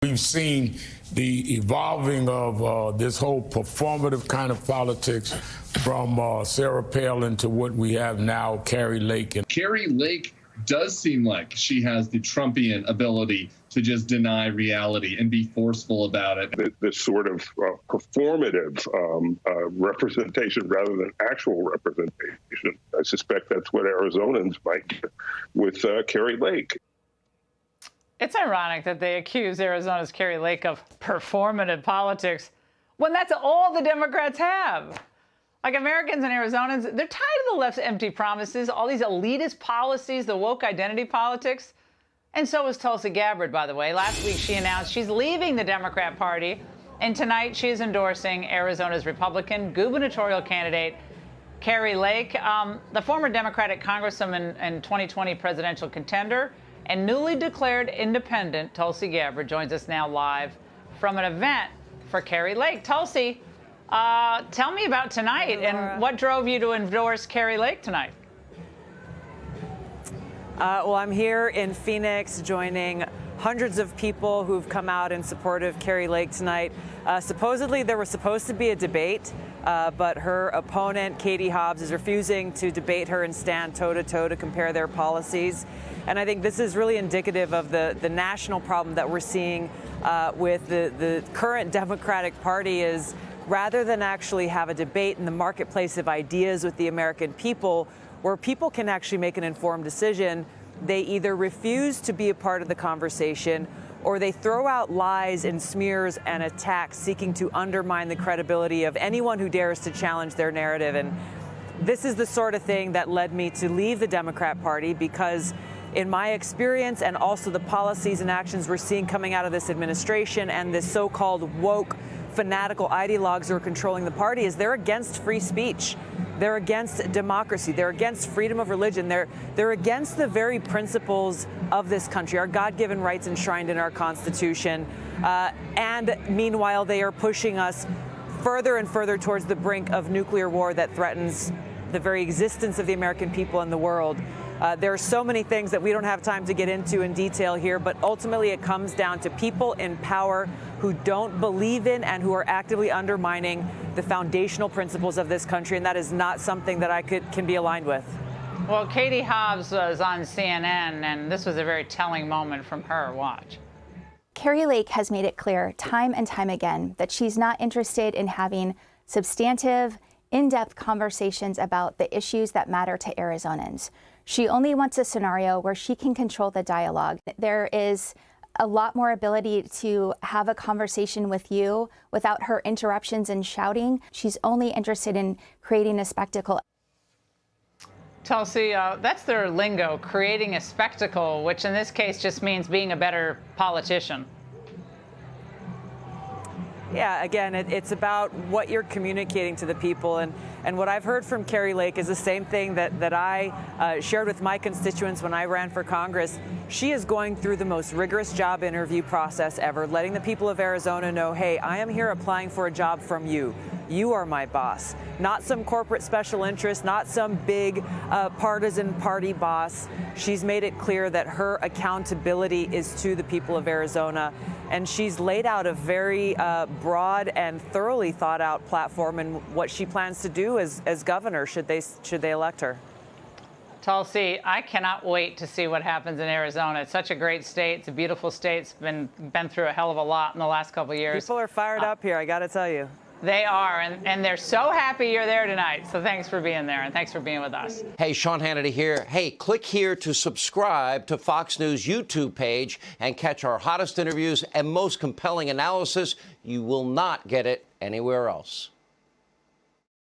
We've seen the evolving of this whole performative kind of politics from Sarah Palin to what we have now, Kari Lake. Kari Lake does seem like she has the Trumpian ability to just deny reality and be forceful about it. This sort of performative representation rather than actual representation. I suspect that's what Arizonans might get with Kari Lake. It's ironic that they accuse Arizona's Kari Lake of performative politics when that's all the Democrats have. Like, Americans and Arizonans, they're tired of the left's empty promises, all these elitist policies, the woke identity politics. And so is Tulsi Gabbard, by the way. Last week, she announced she's leaving the Democrat Party. And tonight, she is endorsing Arizona's Republican gubernatorial candidate, Kari Lake, the former Democratic congresswoman and 2020 presidential contender, and newly declared independent. Tulsi Gabbard joins us now live from an event for Kari Lake. Tulsi, tell me about tonight and what drove you to endorse Kari Lake tonight. Well, I'm here in Phoenix joining hundreds of people who've come out in support of Kari Lake tonight. Supposedly there was supposed to be a debate, but her opponent, Katie Hobbs, is refusing to debate her and stand toe-to-toe to compare their policies. And I think this is really indicative of the national problem that we're seeing with the current Democratic Party is rather than actually have a debate in the marketplace of ideas with the American people, where people can actually make an informed decision, they either refuse to be a part of the conversation or they throw out lies and smears and attacks seeking to undermine the credibility of anyone who dares to challenge their narrative. And this is the sort of thing that led me to leave the Democrat Party because in my experience and also the policies and actions we're seeing coming out of this administration and this so-called woke fanatical ideologues who are controlling the party is they're against free speech. They're against democracy. They're against freedom of religion. They're against the very principles of this country, our God-given rights enshrined in our Constitution. And meanwhile, they are pushing us further and further towards the brink of nuclear war that threatens the very existence of the American people and the world. There are so many things that we don't have time to get into in detail here, but ultimately it comes down to people in power who don't believe in and who are actively undermining the foundational principles of this country, and that is not something that I can be aligned with. Well, Katie Hobbs was on CNN, and this was a very telling moment from her. Watch. Kari Lake has made it clear time and time again that she's not interested in having substantive, in-depth conversations about the issues that matter to Arizonans. She only wants a scenario where she can control the dialogue. There is a lot more ability to have a conversation with you without her interruptions and shouting. She's only interested in creating a spectacle. Tulsi, that's their lingo, creating a spectacle, which in this case just means being a better politician. Yeah, again, it's about what you're communicating to the people. And what I've heard from Kari Lake is the same thing that I shared with my constituents when I ran for Congress. She is going through the most rigorous job interview process ever, letting the people of Arizona know, hey, I am here applying for a job from you. You are my boss, not some corporate special interest, not some big partisan party boss. She's made it clear that her accountability is to the people of Arizona. And she's laid out a very broad and thoroughly thought out platform and what she plans to do as governor should they elect her. Tulsi, I cannot wait to see what happens in Arizona. It's such a great state. It's a beautiful state. It's been through a hell of a lot in the last couple of years. People are fired up here, I got to tell you. They are, and they're so happy you're there tonight. So thanks for being there, and thanks for being with us. Hey, Sean Hannity here. Hey, click here to subscribe to Fox News YouTube page and catch our hottest interviews and most compelling analysis. You will not get it anywhere else.